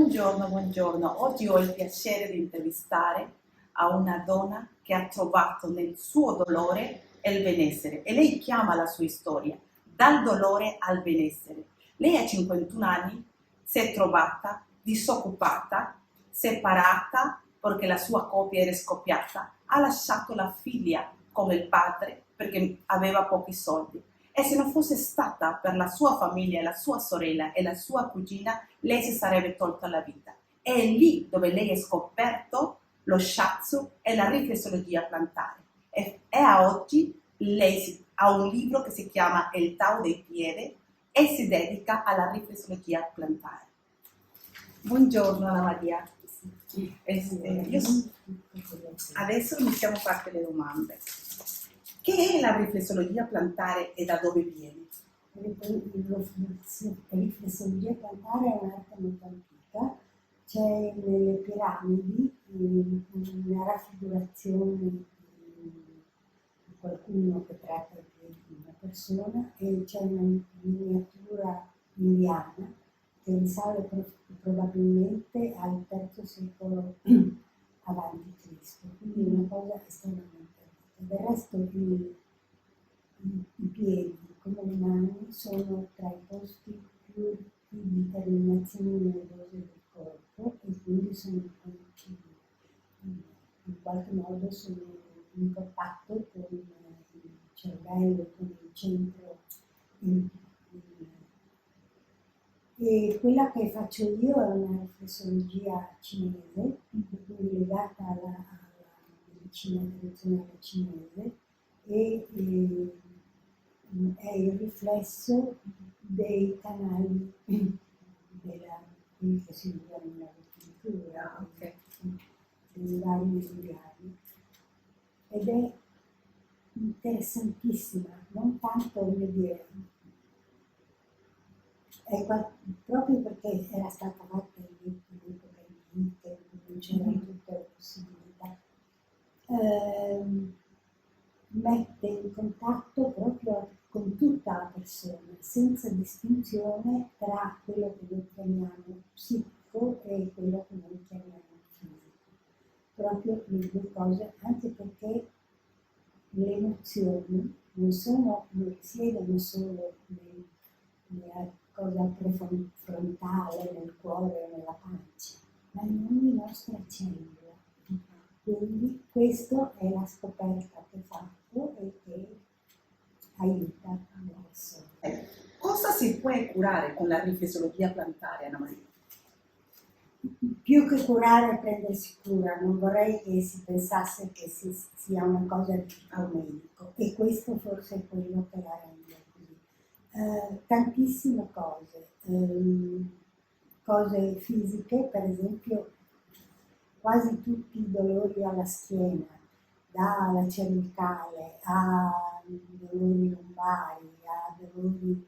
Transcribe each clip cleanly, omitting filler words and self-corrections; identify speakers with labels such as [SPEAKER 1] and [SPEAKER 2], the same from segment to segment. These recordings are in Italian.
[SPEAKER 1] Buongiorno, buongiorno. Oggi ho il piacere di intervistare a una donna che ha trovato nel suo dolore il benessere e lei chiama la sua storia dal dolore al benessere. Lei ha 51 anni, si è trovata disoccupata, separata perché la sua coppia era scoppiata, ha lasciato la figlia con il padre perché aveva pochi soldi. E se non fosse stata per la sua famiglia, la sua sorella e la sua cugina, lei si sarebbe tolta la vita. È lì dove lei ha scoperto lo shiatsu e la riflessologia plantare. E a oggi lei ha un libro che si chiama Il Tao dei Piedi e si dedica alla riflessologia plantare. Buongiorno Anna Maria. Adesso iniziamo a farti le domande. Che è la riflessologia plantare e da dove viene?
[SPEAKER 2] La riflessologia plantare è un'arte molto antica, c'è nelle piramidi una raffigurazione di qualcuno che tratta i piedi di una persona e c'è una miniatura indiana che risale probabilmente al III secolo avanti Cristo, quindi una cosa estremamente antica. Del resto i piedi come le mani sono tra i posti più ricchi di terminazioni nervose del corpo e quindi sono in qualche modo sono in contatto con il cervello, con il centro. E quella che faccio io è una riflessologia cinese, quindi legata alla medicina tradizionale cinese e è il riflesso dei canali quelli che si usano nella lettura, dei vari meridiani. Ed è interessantissima, non tanto, voglio dire, proprio perché era stata fatta all'epoca antica, non c'erano tutte le possibilità, mette in contatto proprio con tutta la persona, senza distinzione tra quello che noi chiamiamo psichico e quello che noi chiamiamo fisico. Proprio le due cose, anche perché le emozioni non risiedono solo nella cosa prefrontale, nel cuore o nella pancia, ma in ogni nostra cellula. Quindi questa è la scoperta che ho fatto e che aiuta le persone.
[SPEAKER 1] Cosa si può curare con la riflessologia plantare, Anna Maria?
[SPEAKER 2] Più che curare è prendersi cura, non vorrei che si pensasse che sia una cosa di tipo medico e questo forse è quello che la rende così. Tantissime cose fisiche, per esempio quasi tutti i dolori alla schiena, dalla cervicale a dolori lombari, a dolori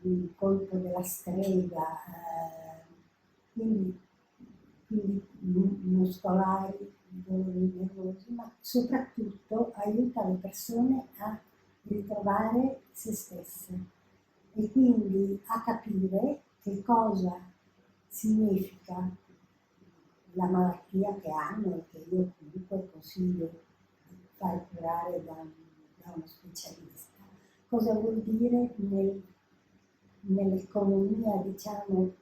[SPEAKER 2] il colpo della strega, quindi muscolari, dolori nervosi, ma soprattutto aiuta le persone a ritrovare se stesse e quindi a capire che cosa significa la malattia che hanno e che io comunque consiglio di far curare da uno specialista. Cosa vuol dire nell'economia, diciamo,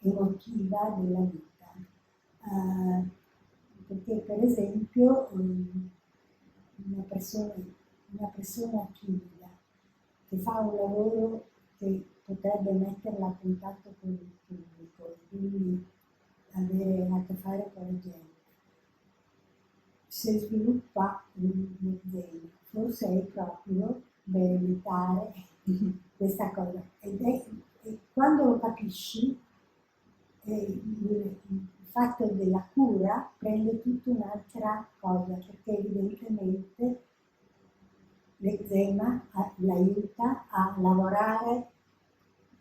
[SPEAKER 2] emotiva della vita. Perché per esempio una persona timida che fa un lavoro che potrebbe metterla a contatto con il pubblico, quindi avere a che fare con la gente, se sviluppa un zen, forse è proprio per evitare questa cosa. E quando lo capisci, il fatto della cura prende tutta un'altra cosa, perché evidentemente l'eczema l'aiuta a lavorare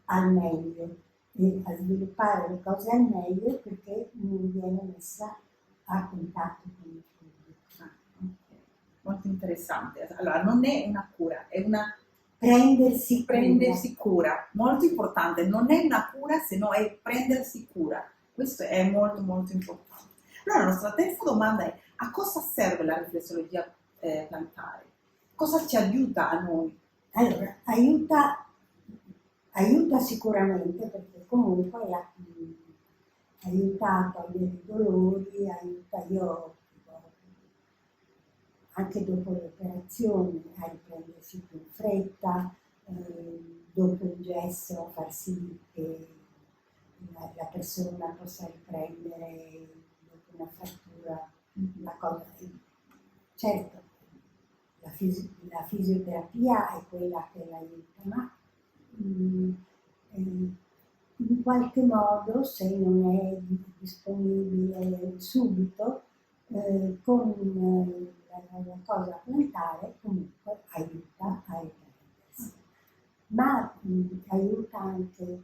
[SPEAKER 2] al meglio e a sviluppare le cose al meglio perché non viene messa a contatto con il pubblico.
[SPEAKER 1] Okay. Molto interessante. Allora, non è una cura, è una prendersi cura, molto importante, non è una cura se no è prendersi cura, questo è molto molto importante. Allora la nostra terza domanda è: a cosa serve la riflessologia plantare? Cosa ci aiuta a noi?
[SPEAKER 2] Allora, aiuta sicuramente perché comunque aiuta a togliere i dolori, aiuta io anche dopo le operazioni a riprendersi più in fretta, dopo il gesso a far sì che la persona possa riprendere dopo una frattura la cosa. Certo, la fisioterapia è quella che l'aiuta, ma in qualche modo, se non è disponibile subito, con la cosa plantare comunque aiuta a riprendersi, ma aiuta anche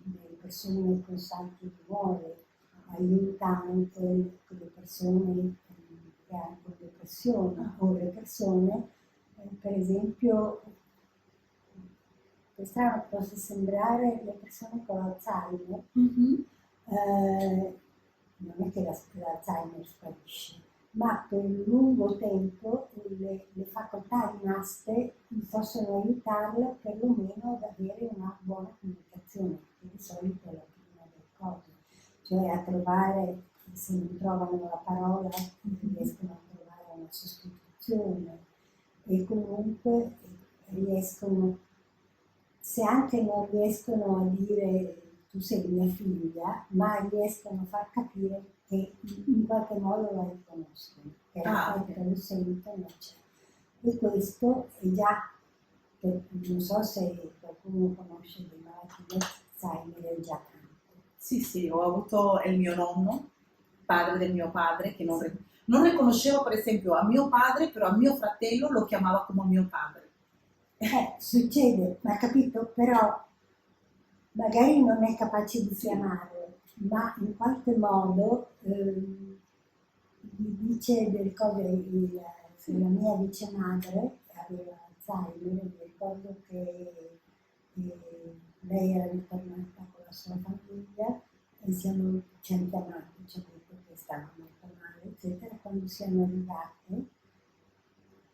[SPEAKER 2] le persone con salti di tumore, aiuta anche le persone che hanno depressione o le persone, per esempio, per strano possa sembrare, le persone con Alzheimer, non è che l'Alzheimer sparisce, ma per un lungo tempo le facoltà rimaste possono aiutarla perlomeno ad avere una buona comunicazione, che di solito è la prima delle cose, cioè a trovare, se non trovano la parola, riescono a trovare una sostituzione e comunque riescono, se anche non riescono a dire tu sei mia figlia, ma riescono a far capire che in qualche modo la riconoscono, che l'affetto lo sentono, c'è. E questo è già, non so se qualcuno conosce dei malati di Alzheimer, è già tanto.
[SPEAKER 1] Sì, ho avuto il mio nonno, padre del mio padre, che non riconoscevo per esempio a mio padre, però a mio fratello lo chiamava come mio padre.
[SPEAKER 2] Succede, ma capito, però magari non è capace di chiamarlo, ma in qualche modo gli dice delle cose. La mia vice madre aveva Alzheimer, mi ricordo che lei era ritornata con la sua famiglia e ci hanno chiamato, ci hanno detto che stava molto male, eccetera. Quando siamo arrivate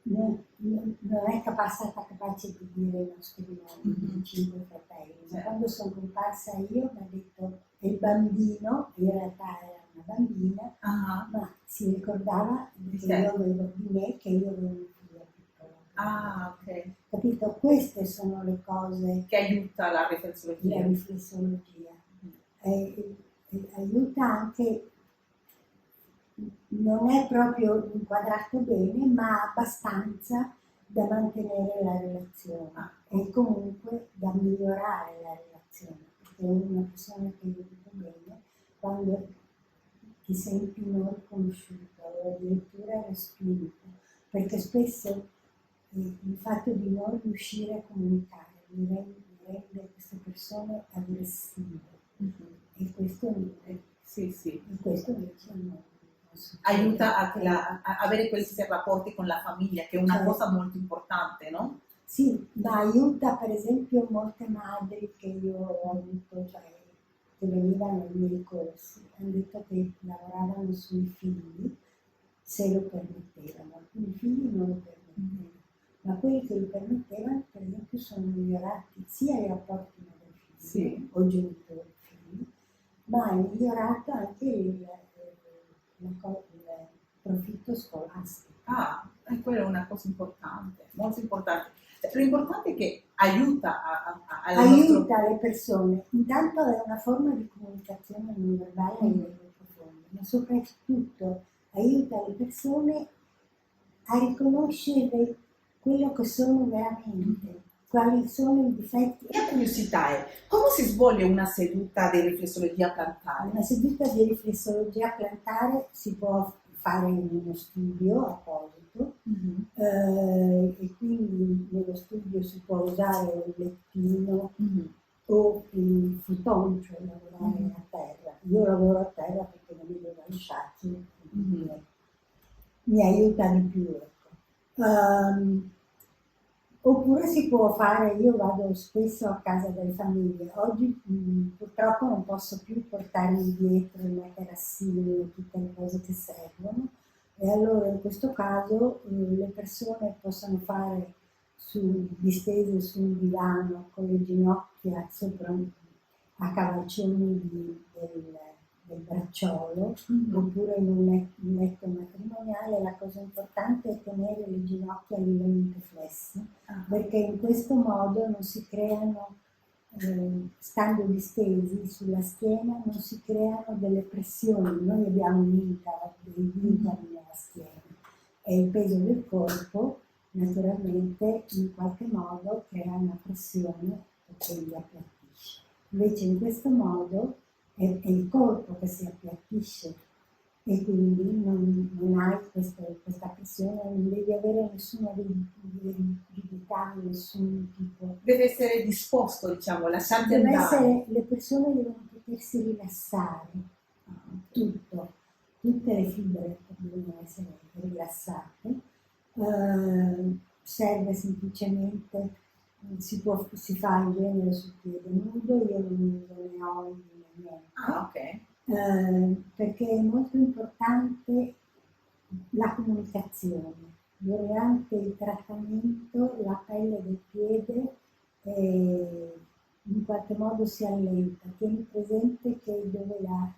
[SPEAKER 2] non è stata capace di dire i nostri nomi, di 5 fratelli, ma quando sono comparsa io mi ha detto è il bambino, in realtà era una bambina, ma si ricordava che io avevo di me, che io avevo un figlio piccolo.
[SPEAKER 1] Ok.
[SPEAKER 2] Capito? Queste sono le cose
[SPEAKER 1] che aiuta la riflessologia.
[SPEAKER 2] La riflessologia. Aiuta anche, non è proprio inquadrato bene, ma abbastanza da mantenere la relazione e comunque da migliorare la relazione, perché una persona che vive bene, quando ti senti non riconosciuto o addirittura respinto, perché spesso il fatto di non riuscire a comunicare mi rende queste persone aggressive, e questo questo invece non
[SPEAKER 1] aiuta a avere questi rapporti con la famiglia, che è una cosa molto importante, no?
[SPEAKER 2] Sì, ma aiuta per esempio molte madri che io ho avuto, cioè che venivano ai miei corsi, hanno detto che lavoravano sui figli se lo permettevano, alcuni figli non lo permettevano, ma quelli che lo permettevano per esempio sono migliorati sia i rapporti madre-figlio o genitori-figli, ma è migliorato anche il profitto scolastico.
[SPEAKER 1] Quella è una cosa importante, molto importante. L'importante è che aiuta
[SPEAKER 2] le persone, intanto è una forma di comunicazione non verbale a livello profondo, ma soprattutto aiuta le persone a riconoscere quello che sono veramente, quali sono i difetti.
[SPEAKER 1] La curiosità è, come si svolge una seduta di riflessologia plantare?
[SPEAKER 2] Una seduta di riflessologia plantare si può fare in uno studio apposito, e quindi nello studio si può usare il lettino o il futon, cioè lavorare a terra. Io lavoro a terra perché non mi devo lasciarci, mi aiuta di più. Ecco. Oppure si può fare, io vado spesso a casa delle famiglie, oggi purtroppo non posso più portarmi dietro i materassini e tutte le cose che servono, e allora in questo caso le persone possono fare distese su un divano con le ginocchia sopra a cavalcioni del bracciolo, oppure in un letto matrimoniale. La cosa importante è tenere le ginocchia lievemente flesse, perché in questo modo non si creano, stando distesi sulla schiena, non si creano delle pressioni. Noi abbiamo dei vincoli nella schiena e il peso del corpo naturalmente in qualche modo crea una pressione che li appiattisce. Invece in questo modo è il corpo che si appiattisce e quindi non hai questa pressione, non devi avere nessuna rigidità, nessun tipo.
[SPEAKER 1] Deve essere disposto, diciamo, lasciarti
[SPEAKER 2] Deve
[SPEAKER 1] andare.
[SPEAKER 2] essere, le persone devono potersi rilassare, tutto, tutte le fibre devono essere rilassate. Serve semplicemente, si fa in genere sul piede nudo, io non uso né oli né niente.
[SPEAKER 1] Ok.
[SPEAKER 2] Perché è molto importante la comunicazione. Durante il trattamento la pelle del piede in qualche modo si allenta. Tieni presente che dove la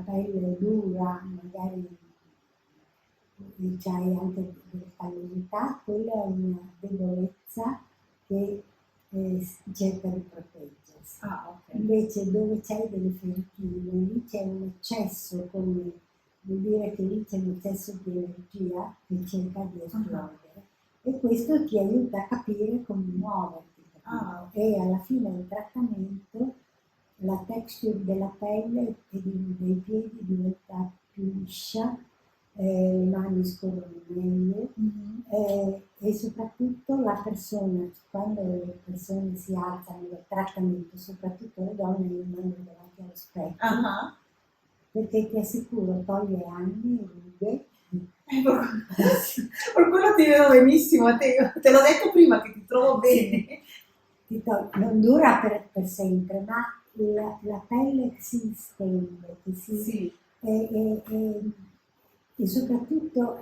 [SPEAKER 2] pelle è dura, magari c'hai anche delle callosità, quella è una debolezza che cerca di proteggersi.
[SPEAKER 1] Ok.
[SPEAKER 2] Invece dove c'hai delle feritine, lì c'è un eccesso, come vuol dire che lì c'è un eccesso di energia che cerca di esplodere. E questo ti aiuta a capire come muoverti. E alla fine del trattamento la texture della pelle e dei piedi diventa più liscia, le mani scorrono meglio, e soprattutto la persona, quando le persone si alzano dal trattamento, soprattutto le donne, le mando davanti allo specchio, perché ti assicuro toglie anni e rughe.
[SPEAKER 1] Per quello ti vedo benissimo, te l'ho detto prima che ti trovo bene.
[SPEAKER 2] Non dura per sempre, ma la pelle che si distende, che
[SPEAKER 1] Sì.
[SPEAKER 2] e soprattutto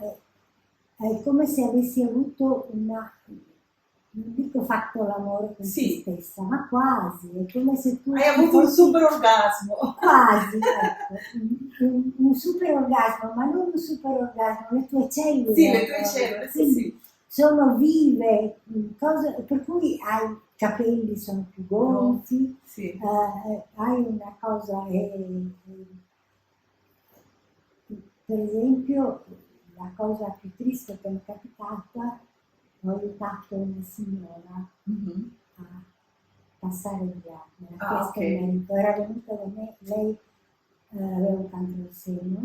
[SPEAKER 2] è come se avessi avuto non dico fatto l'amore con te stessa, ma quasi, è come se tu
[SPEAKER 1] hai avuto un super orgasmo.
[SPEAKER 2] Quasi, ecco, un super orgasmo, ma non un super orgasmo, le tue cellule.
[SPEAKER 1] Sì, le tue cellule, sì.
[SPEAKER 2] Sono vive, per cui hai i capelli sono più gonfi,
[SPEAKER 1] sì.
[SPEAKER 2] hai una cosa, per esempio, la cosa più triste che mi è capitata, ho aiutato una signora a passare via, me l'ha chiesto il marito, era venuta da me, lei aveva un cancro al seno,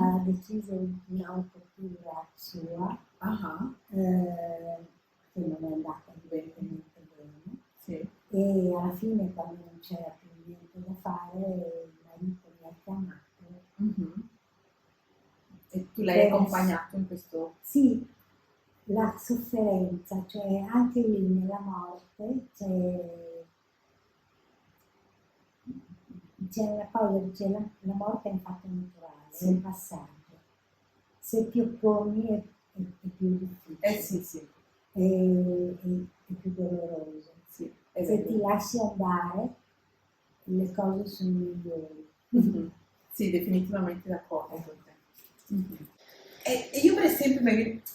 [SPEAKER 2] ha deciso un'autocura sua, che non è andata evidentemente bene, e alla fine quando non c'era più niente da fare il marito mi ha chiamato.
[SPEAKER 1] E tu l'hai accompagnato in questo? Sì,
[SPEAKER 2] la sofferenza, cioè anche lì nella morte c'è una cosa, dice la morte è un fatto naturale, è un passaggio. Se ti opponi è più difficile.
[SPEAKER 1] Sì.
[SPEAKER 2] È più doloroso.
[SPEAKER 1] Sì,
[SPEAKER 2] se ti lasci andare, le cose sono migliori.
[SPEAKER 1] Sì, definitivamente d'accordo con te. E io per esempio,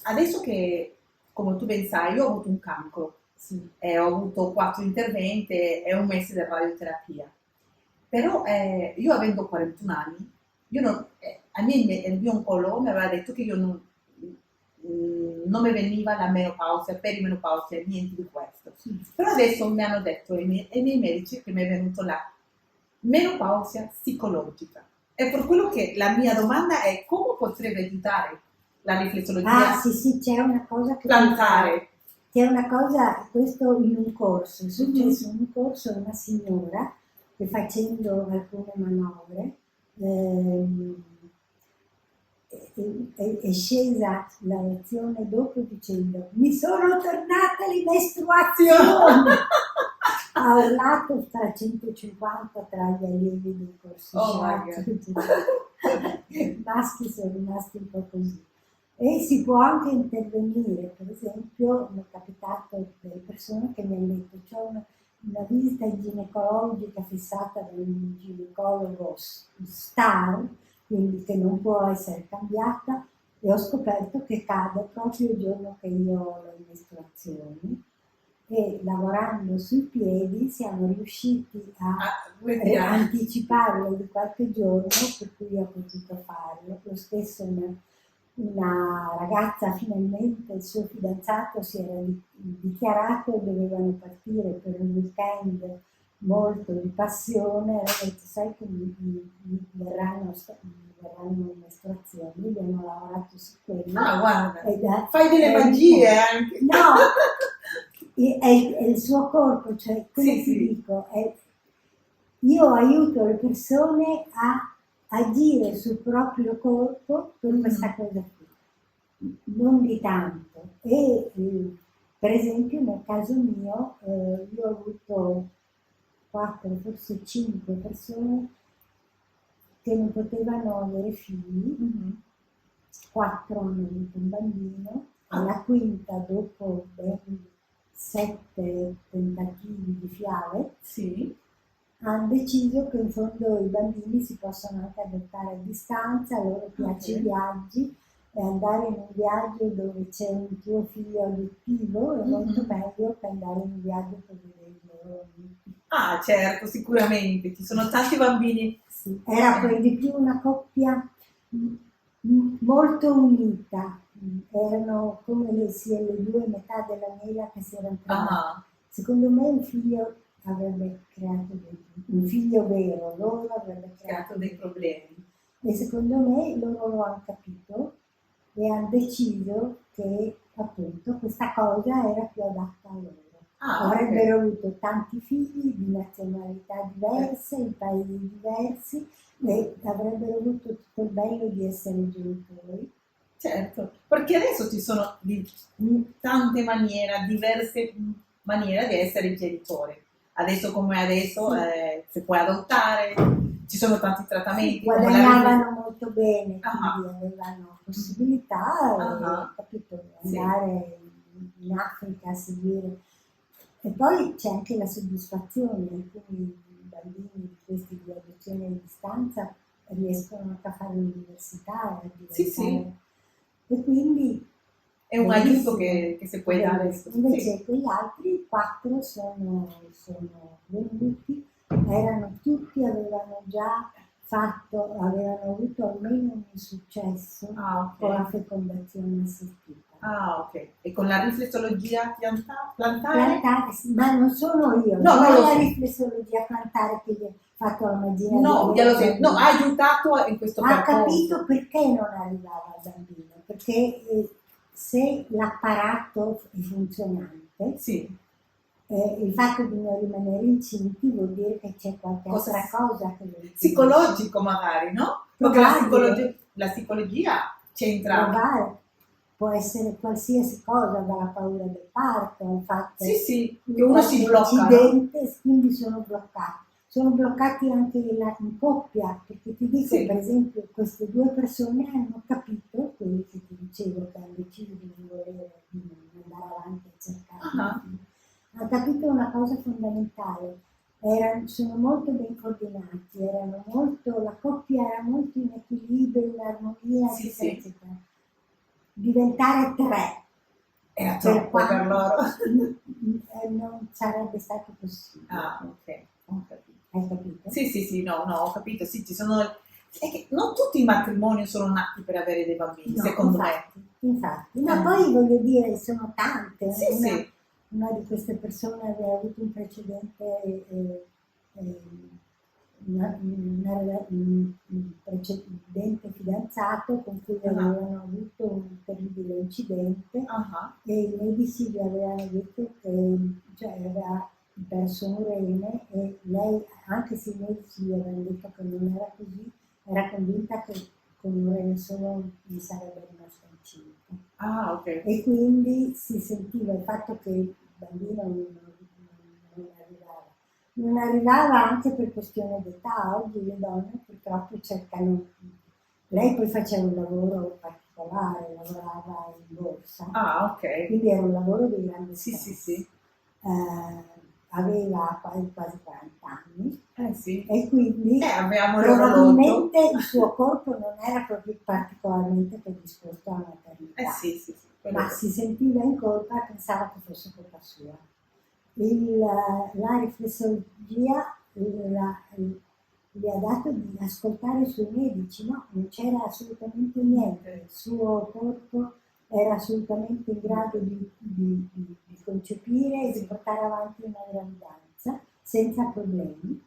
[SPEAKER 1] adesso che, come tu ben sai, io ho avuto un cancro, ho avuto 4 interventi e 1 mese di radioterapia. Però io avendo 41 anni, il mio oncologo mi aveva detto che io non mi veniva la menopausia, perimenopausia, niente di questo. Però adesso mi hanno detto i miei medici che mi è venuto la menopausia psicologica. E per quello che la mia domanda è come potrebbe aiutare la riflessologia?
[SPEAKER 2] Sì, c'è una cosa che
[SPEAKER 1] plantare.
[SPEAKER 2] C'è una cosa, questo in un corso, è successo in un corso a una signora che facendo alcune manovre è scesa la lezione dopo dicendo mi sono tornate le mestruazioni. Ha urlato tra 150 tra gli allievi del corso
[SPEAKER 1] Oh my
[SPEAKER 2] i maschi sono rimasti un po' così. E si può anche intervenire, per esempio mi è capitato delle persone che mi hanno detto c'è una visita ginecologica fissata da un ginecologo star, quindi che non può essere cambiata, e ho scoperto che cade proprio il giorno che io ho le mestruazioni, e lavorando sui piedi siamo riusciti a anticiparlo di qualche giorno, per cui ho potuto farlo. Lo stesso una ragazza, finalmente il suo fidanzato si era dichiarato e dovevano partire per un weekend molto di passione, e ho detto sai che mi verranno mestruazioni, abbiamo lavorato su quello.
[SPEAKER 1] Ah, guarda, fai delle magie anche.
[SPEAKER 2] No, è il suo corpo, cioè quello
[SPEAKER 1] Sì,
[SPEAKER 2] che
[SPEAKER 1] sì.
[SPEAKER 2] dico, io aiuto le persone a agire sul proprio corpo per questa cosa qui, non di tanto. E per esempio nel caso mio, io ho avuto 4, forse 5 persone che non potevano avere figli, 4 hanno avuto un bambino, alla quinta, dopo ben 7 tentativi di fiale,
[SPEAKER 1] Sì.
[SPEAKER 2] hanno deciso che in fondo i bambini si possono anche adottare a distanza, a loro piace i viaggi, e andare in un viaggio dove c'è un tuo figlio adottivo è molto meglio che andare in un viaggio per vedere i loro amici.
[SPEAKER 1] Ah, certo, sicuramente, ci sono tanti bambini.
[SPEAKER 2] Sì, era per di più una coppia molto unita, erano come le due metà della mela che si erano trovate.
[SPEAKER 1] Ah,
[SPEAKER 2] Secondo me un figlio avrebbe creato un figlio vero, loro avrebbe
[SPEAKER 1] creato dei problemi.
[SPEAKER 2] e secondo me loro lo hanno capito e hanno deciso che appunto questa cosa era più adatta a loro.
[SPEAKER 1] Ah,
[SPEAKER 2] Avrebbero avuto tanti figli di nazionalità diverse, in paesi diversi, e avrebbero avuto tutto il bello di essere genitori.
[SPEAKER 1] Certo, perché adesso ci sono tante maniere, diverse maniere di essere genitore. Adesso come adesso si può adottare, ci sono tanti trattamenti.
[SPEAKER 2] Guadagnavano molto bene,
[SPEAKER 1] Ah.
[SPEAKER 2] quindi avevano possibilità,
[SPEAKER 1] Ah.
[SPEAKER 2] capito,
[SPEAKER 1] Sì.
[SPEAKER 2] andare in Africa a seguire. E poi c'è anche la soddisfazione, alcuni bambini di questi di adozione a distanza riescono anche a fare l'università, a diventare.
[SPEAKER 1] Sì, sì.
[SPEAKER 2] E quindi
[SPEAKER 1] È un aiuto che si può dare.
[SPEAKER 2] Invece quegli altri 4 sono venuti, erano tutti, avevano già avevano avuto almeno un insuccesso con la fecondazione assistita.
[SPEAKER 1] Ah, ok. E con la riflessologia plantare?
[SPEAKER 2] Ma non sono io,
[SPEAKER 1] No,
[SPEAKER 2] non è
[SPEAKER 1] non lo
[SPEAKER 2] la
[SPEAKER 1] so.
[SPEAKER 2] riflessologia plantare che gli ha fatto la magia.
[SPEAKER 1] No, ha aiutato in questo
[SPEAKER 2] ha
[SPEAKER 1] percorso.
[SPEAKER 2] capito perché non arrivava al bambino, perché se l'apparato è funzionante,
[SPEAKER 1] sì.
[SPEAKER 2] Il fatto di non rimanere incinti vuol dire che c'è qualche altra cosa che
[SPEAKER 1] psicologico magari, no? Perché la psicologia c'entra.
[SPEAKER 2] Può essere qualsiasi cosa, dalla paura del parto al fatto
[SPEAKER 1] che uno si blocca,
[SPEAKER 2] incidente, quindi sono bloccati anche in coppia, perché ti dico per esempio queste 2 persone hanno capito, quelli che ti dicevo che hanno deciso di non andare avanti a cercare, hanno capito una cosa fondamentale, sono molto ben coordinati, la coppia era molto in equilibrio, in armonia, eccetera. Diventare 3
[SPEAKER 1] era troppo per loro.
[SPEAKER 2] Non sarebbe stato possibile.
[SPEAKER 1] Ah, ok, ho capito.
[SPEAKER 2] Hai capito?
[SPEAKER 1] Sì, no, ho capito. Sì, ci sono. È che non tutti i matrimoni sono nati per avere dei bambini, secondo me.
[SPEAKER 2] Infatti, ma poi voglio dire, sono tante.
[SPEAKER 1] Sì.
[SPEAKER 2] Una di queste persone aveva avuto un precedente fidanzato con cui avevano avuto un terribile incidente e i medici gli avevano detto che aveva perso un rene, e lei, anche se i medici gli avevano detto che non era così, era convinta che con un rene solo mi sarebbe rimasta incinta.
[SPEAKER 1] Ah, ok.
[SPEAKER 2] E quindi si sentiva il fatto che il bambino non arrivava. Non arrivava anche per questione d'età. Oggi le donne purtroppo cercano. Lei poi faceva un lavoro particolare, lavorava in borsa,
[SPEAKER 1] Ah, ok.
[SPEAKER 2] quindi era un lavoro di grande
[SPEAKER 1] Sì,
[SPEAKER 2] stress.
[SPEAKER 1] sì, sì.
[SPEAKER 2] Aveva quasi 40 anni
[SPEAKER 1] Sì.
[SPEAKER 2] e quindi
[SPEAKER 1] Abbiamo l'orologio.
[SPEAKER 2] probabilmente il suo corpo non era proprio particolarmente predisposto alla maternità,
[SPEAKER 1] Sì, sì, sì.
[SPEAKER 2] ma si sentiva in colpa e pensava che fosse colpa sua. La riflessologia gli ha dato di ascoltare i suoi medici, no? Non c'era assolutamente niente, il suo corpo era assolutamente in grado di concepire e di portare avanti una gravidanza senza problemi.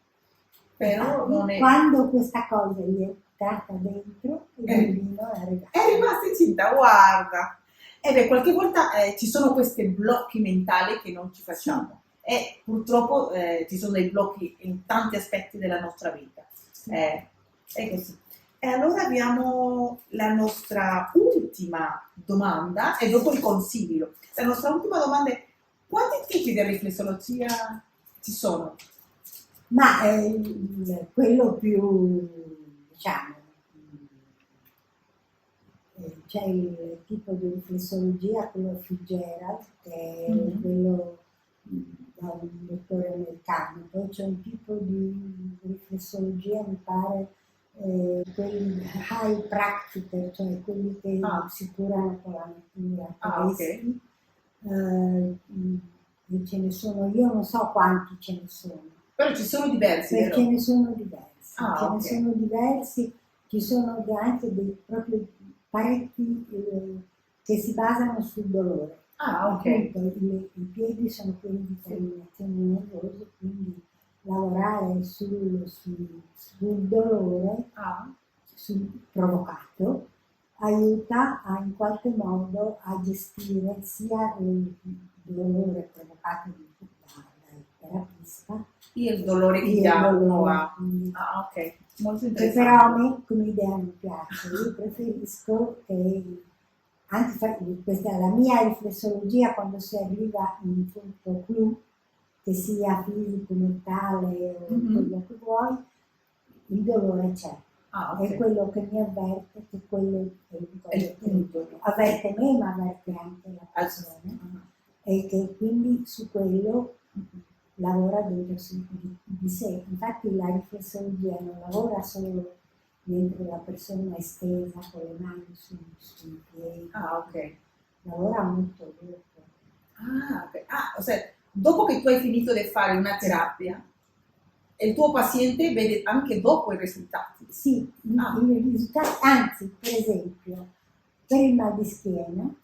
[SPEAKER 1] Però non è...
[SPEAKER 2] Quando questa cosa gli è entrata dentro, il bambino è arrivato.
[SPEAKER 1] È rimasta incinta, guarda! E beh, qualche volta ci sono questi blocchi mentali che non ci facciamo. E purtroppo ci sono dei blocchi in tanti aspetti della nostra vita. È così. E allora abbiamo la nostra ultima domanda e dopo il consiglio. La nostra ultima domanda è: quanti tipi di riflessologia ci sono?
[SPEAKER 2] Ma quello più, diciamo, c'è il tipo di riflessologia, quello Fitzgerald, che è quello da un dottore americano, poi c'è un tipo di riflessologia, mi pare, quelli high practitioner, cioè quelli che si curano con la natura, tedeschi. E ce ne sono, io non so quanti ce ne sono.
[SPEAKER 1] Però ci sono diversi,
[SPEAKER 2] vero? Ce ne sono diversi, ne sono diversi, ci sono anche proprio parecchi che si basano sul dolore. Appunto, i piedi sono quelli di terminazione nervosa, quindi lavorare sul dolore provocato aiuta in qualche modo a gestire sia il dolore provocato dal terapista
[SPEAKER 1] il dolore che già uno ha. Ok, molto interessante.
[SPEAKER 2] Però a me come idea non piace, io preferisco che anche questa è la mia riflessologia quando si arriva in un punto clou, che sia fisico, mentale o quello che vuoi, il dolore c'è. È quello che mi avverte che quello è il punto. Avverte me ma avverte anche la persona e che quindi su quello lavora dentro di sé. Infatti la riflessologia non lavora solo mentre la persona è stesa con le mani sui piedi. Lavora molto dopo.
[SPEAKER 1] Ossia, dopo che tu hai finito di fare una terapia, il tuo paziente vede anche dopo i risultati.
[SPEAKER 2] Sì, i risultati, anzi, per esempio, per il mal di schiena,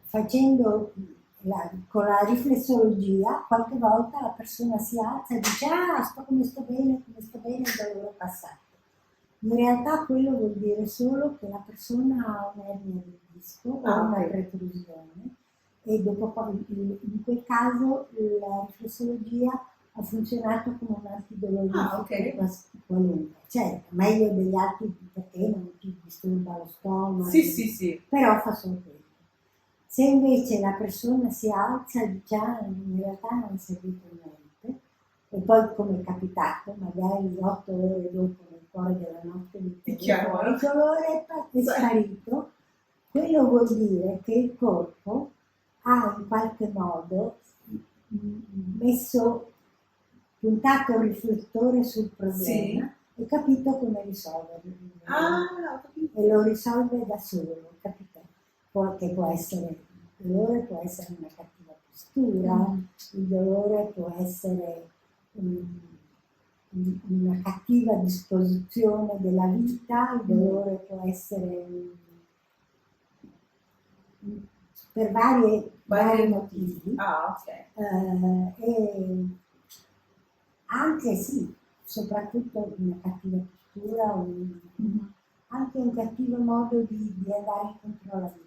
[SPEAKER 2] facendo con la riflessologia, qualche volta la persona si alza e dice come sto bene, il dolore è passato. In realtà quello vuol dire solo che la persona ha un'ernia del disco o una preclusione e dopo in quel caso la riflessologia ha funzionato come un antidolorifico qualunque. Certo, meglio degli altri perché non ti disturba lo stomaco, però fa solo quello. Se invece la persona si alza e dice in realtà non è servito niente, e poi come è capitato, magari 8 ore dopo nel cuore della notte il dolore è sparito, quello vuol dire che il corpo ha in qualche modo puntato il riflettore sul problema e capito come risolverlo. E lo risolve da solo, capito? Che può essere il dolore, può essere una cattiva postura, il dolore può essere una cattiva disposizione della vita, il dolore può essere per vari motivi. E anche soprattutto una cattiva postura, anche un cattivo modo di andare incontro alla vita.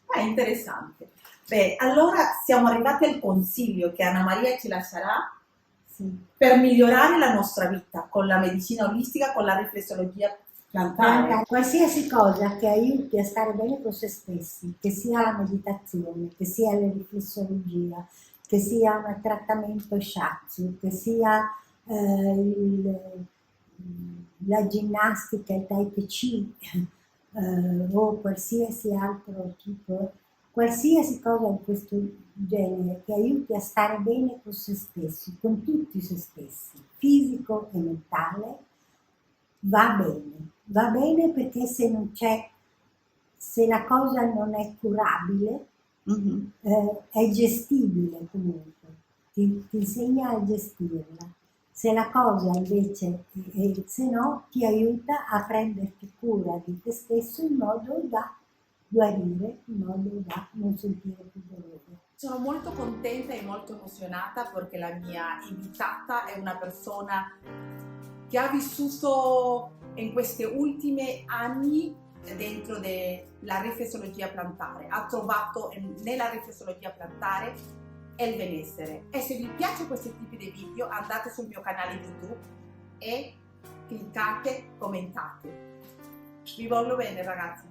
[SPEAKER 1] È interessante. Beh, allora siamo arrivati al consiglio che Anna Maria ci lascerà
[SPEAKER 2] Sì.
[SPEAKER 1] per migliorare la nostra vita con la medicina olistica, con la riflessologia plantare.
[SPEAKER 2] Qualsiasi cosa che aiuti a stare bene con se stessi, che sia la meditazione, che sia la riflessologia, che sia un trattamento shiatsu, che sia la ginnastica, il tai chi, o qualsiasi altro tipo, qualsiasi cosa di questo genere che aiuti a stare bene con se stessi, con tutti se stessi, fisico e mentale, va bene perché se non c'è, se la cosa non è curabile,
[SPEAKER 1] Mhm.
[SPEAKER 2] è gestibile comunque, ti insegna a gestirla. Se la cosa invece, se no, ti aiuta a prenderti cura di te stesso in modo da guarire, in modo da non sentire più dolore.
[SPEAKER 1] Sono molto contenta e molto emozionata perché la mia invitata è una persona che ha vissuto in questi ultimi anni dentro la riflessologia plantare, ha trovato nella riflessologia plantare il benessere. E se vi piace questo tipo di video andate sul mio canale YouTube e cliccate, commentate. Vi voglio bene ragazzi.